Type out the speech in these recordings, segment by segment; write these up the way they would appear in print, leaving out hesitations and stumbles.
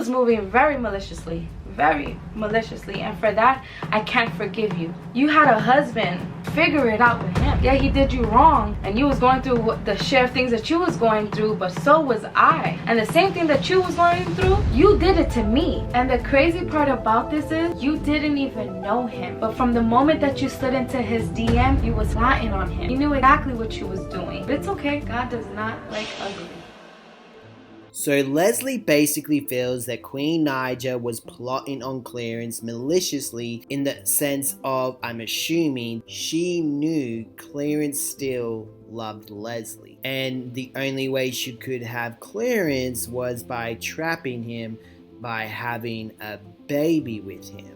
was moving very maliciously. Very maliciously, and for that I can't forgive you. You had a husband. Figure it out with him. Yeah, he did you wrong, and you was going through the share of things that you was going through, but so was I. And the same thing that you was going through, you did it to me. And the crazy part about this is you didn't even know him, but from the moment that you slid into his DM, you was plotting on him. You knew exactly what you was doing. But it's okay. God does not like ugly. So Leslie basically feels that Queen Naija was plotting on Clarence maliciously, in the sense of, I'm assuming, she knew Clarence still loved Leslie. And the only way she could have Clarence was by trapping him, by having a baby with him.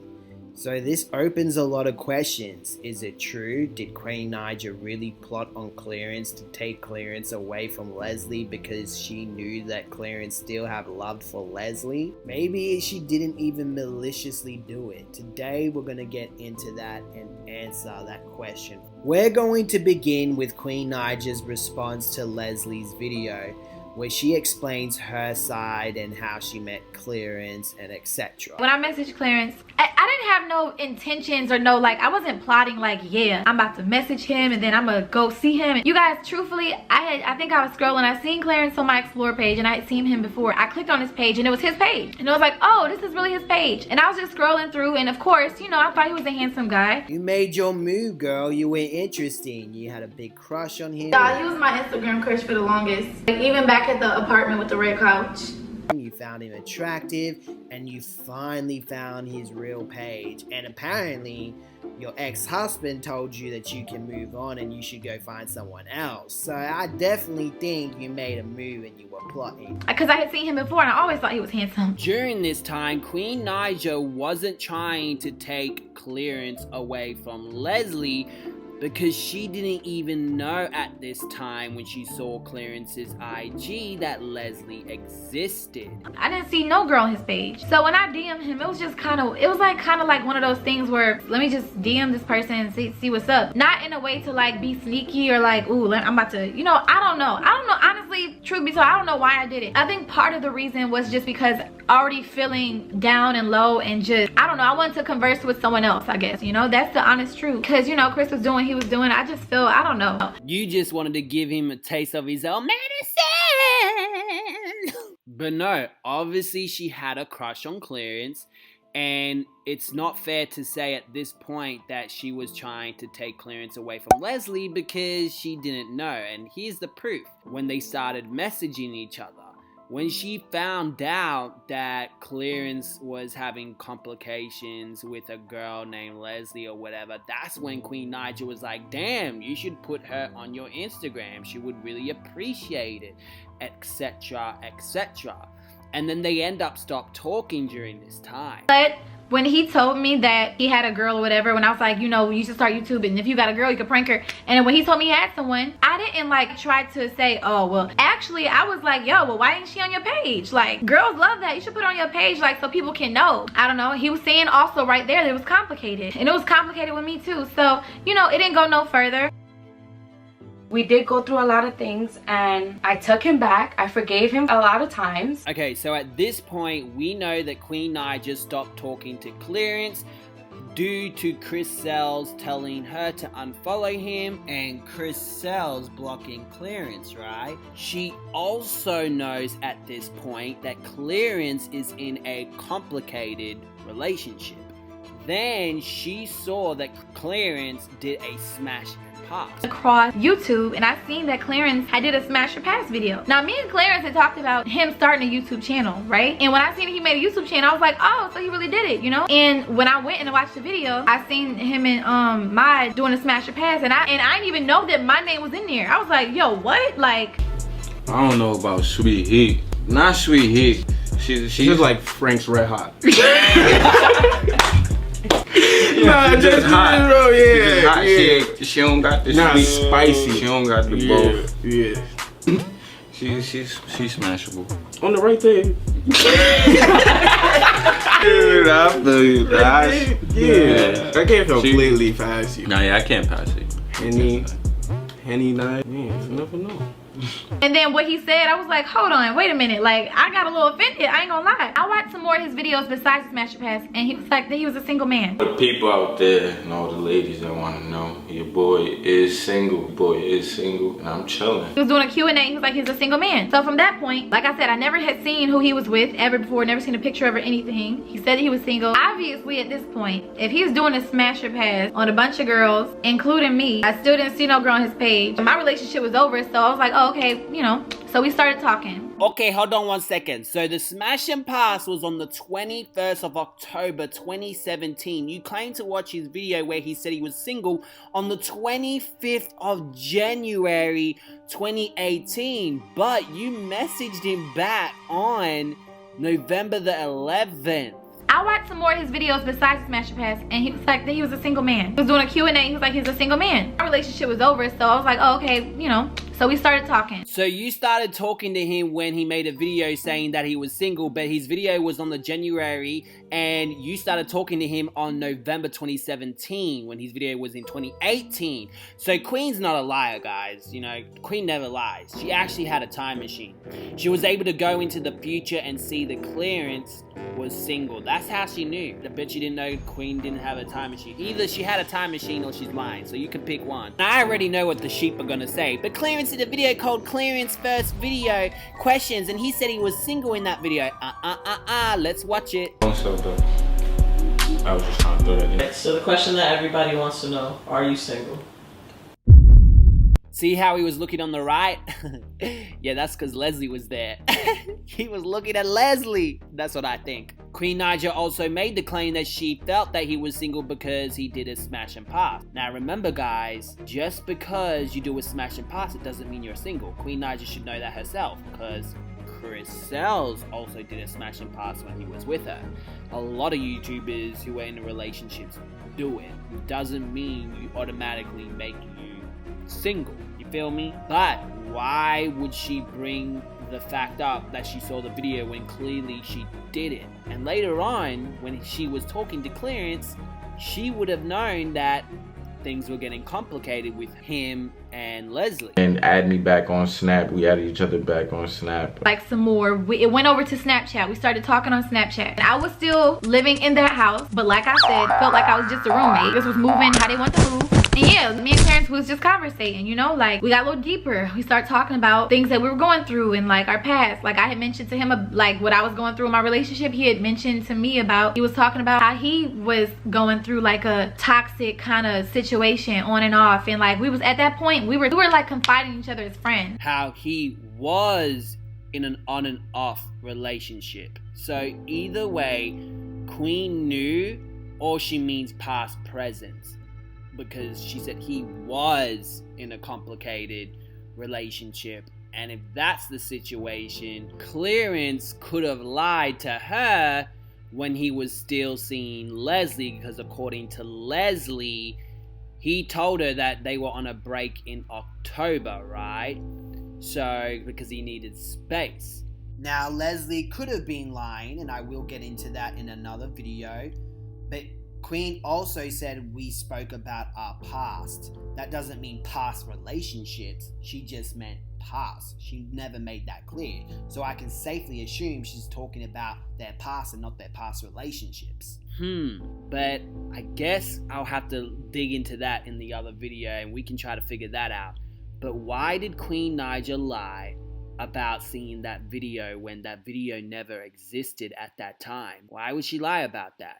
So this opens a lot of questions. Is it true? Did Queen Naija really plot on Clarence to take Clarence away from Leslie because she knew that Clarence still had love for Leslie? Maybe she didn't even maliciously do it. Today we're going to get into that and answer that question. We're going to begin with Queen Naija's response to Leslie's video, where she explains her side and how she met Clarence and etc. When I messaged Clarence, I didn't have no intentions or no, like, I wasn't plotting like, yeah, I'm about to message him and then I'm gonna go see him. You guys, truthfully, I think I was scrolling, I seen Clarence on my Explore page and I had seen him before. I clicked on his page and it was his page. And I was like, oh, this is really his page. And I was just scrolling through, and of course, you know, I thought he was a handsome guy. You made your move, girl. You were interesting. You had a big crush on him. Yeah, he was my Instagram crush for the longest. Like, even back at the apartment with the red couch. You found him attractive, and you finally found his real page. And apparently, your ex-husband told you that you can move on and you should go find someone else. So I definitely think you made a move and you were plotting. Because I had seen him before and I always thought he was handsome. During this time, Queen Naija wasn't trying to take Clarence away from Leslie, because she didn't even know at this time, when she saw Clarence's IG, that Leslie existed. I didn't see no girl on his page. So when I DM'd him, it was just kind of like one of those things where, let me just DM this person and see what's up. Not in a way to like be sneaky or like, ooh, I'm about to, you know, I don't know. Honestly, truth be told, I don't know why I did it. I think part of the reason was just because already feeling down and low and just, I don't know, I wanted to converse with someone else, I guess, you know, that's the honest truth. Because, you know, Chris was doing, he was doing, I just feel, I don't know. You just wanted to give him a taste of his own medicine. But no, obviously she had a crush on Clarence, and it's not fair to say at this point that she was trying to take Clarence away from Leslie, because she didn't know. And here's the proof. When they started messaging each other, when she found out that Clarence was having complications with a girl named Leslie or whatever, that's when Queen Naija was like, damn, you should put her on your Instagram. She would really appreciate it, etc, etc. And then they end up stop talking during this time. But when he told me that he had a girl or whatever, when I was like, you know, you should start YouTube, and if you got a girl, you can prank her. And then when he told me he had someone, I didn't like try to say, oh, well, actually, I was like, yo, well, why ain't she on your page? Like, girls love that. You should put her on your page, like, so people can know. I don't know. He was saying also right there that it was complicated. And it was complicated with me too. So, you know, it didn't go no further. We did go through a lot of things, and I took him back. I forgave him a lot of times. Okay, so at this point, we know that Queen Naija stopped talking to Clarence due to Chris Sells telling her to unfollow him and Chris Sells blocking Clarence, right? She also knows at this point that Clarence is in a complicated relationship. Then she saw that Clarence did a smash across YouTube, and I seen that Clarence, I did a smash or pass video. Now me and Clarence had talked about him starting a YouTube channel, right? And when I seen he made a YouTube channel, I was like, oh, so he really did it, you know? And when I went and watched the video, I seen him and Mai doing a smash or pass, and I didn't even know that my name was in there. I was like, yo, what? Like, I don't know about Sweet Heat. Not Sweet Heat. She's just like Frank's Red Hot. Nah, just hot. Bro, yeah, hot. Yeah. She don't got the not sweet. Spicy. She don't got the both. Yeah. She's smashable. On the right thing. Dude, I feel you. Yeah. I can't completely pass you. Nah, yeah, I can't pass it. Henny night. Yeah, you never know. And then what he said, I was like, hold on, wait a minute. Like, I got a little offended. I ain't gonna lie. I watched some more more of his videos besides his master pass, and he was like that he was a single man. For the people out there and all the ladies that want to know, your boy is single. And I'm chilling. He was doing a Q&A. He was like he's a single man. So from that point, like I said, I never had seen who he was with ever before, never seen a picture of or anything. He said that he was single. Obviously, at this point, if he's doing a smasher pass on a bunch of girls, including me, I still didn't see no girl on his page. My relationship was over, so I was like, oh, okay, you know. So we started talking. Okay, hold on 1 second. So the smash and pass was on the 21st of October 2017. You claimed to watch his video where he said he was single on the 25th of January 2018, but you messaged him back on November the 11th. I watched some more of his videos besides his master pass, and he was like that he was a single man. He was doing a Q&A. He was like he's a single man. Our relationship was over, so I was like, oh, okay, you know. So we started talking. So you started talking to him when he made a video saying that he was single, but his video was on the January, and you started talking to him on November 2017 when his video was in 2018. So Queen's not a liar, guys. You know, Queen never lies. She actually had a time machine. She was able to go into the future and see that Clarence was single. That's how she knew. I bet you didn't know Queen didn't have a time machine. Either she had a time machine or she's lying, so you can pick one. Now, I already know what the sheep are gonna say, but Clarence did a video called Clarence First Video Questions, and he said he was single in that video. Let's watch it. I was just trying to throw that in. So the question that everybody wants to know, are you single? See how he was looking on the right? Yeah, that's because Leslie was there. He was looking at Leslie. That's what I think. Queen Naija also made the claim that she felt that he was single because he did a smash and pass. Now remember, guys, just because you do a smash and pass, it doesn't mean you're single. Queen Naija should know that herself, because Chris Sells also did a smash and pass when he was with her. A lot of YouTubers who are in relationships do it. It doesn't mean you automatically make you single. You feel me? But why would she bring the fact up that she saw the video when clearly she didn't? And later on, when she was talking to Clarence, she would have known that things were getting complicated with him and Leslie. And add me back on Snap. We added each other back on Snap. Like some more. It went over to Snapchat. We started talking on Snapchat. And I was still living in that house, but like I said, felt like I was just a roommate. This was moving how they want to move. And yeah, me and Clarence was just conversating, you know, like we got a little deeper. We started talking about things that we were going through and like our past. Like I had mentioned to him like what I was going through in my relationship. He had mentioned to me about, he was talking about how he was going through like a toxic kind of situation on and off. And like we was at that point, we were like confiding in each other as friends. How he was in an on and off relationship. So either way, Queen knew, or she means past present. Because she said he was in a complicated relationship, and if that's the situation, Clarence could have lied to her when he was still seeing Leslie, because according to Leslie, he told her that they were on a break in October, right? So because he needed space. Now Leslie could have been lying, and I will get into that in another video, but Queen also said we spoke about our past. That doesn't mean past relationships. She just meant past. She never made that clear. So I can safely assume she's talking about their past and not their past relationships. But I guess I'll have to dig into that in the other video and we can try to figure that out. But why did Queen Naija lie about seeing that video when that video never existed at that time? Why would she lie about that?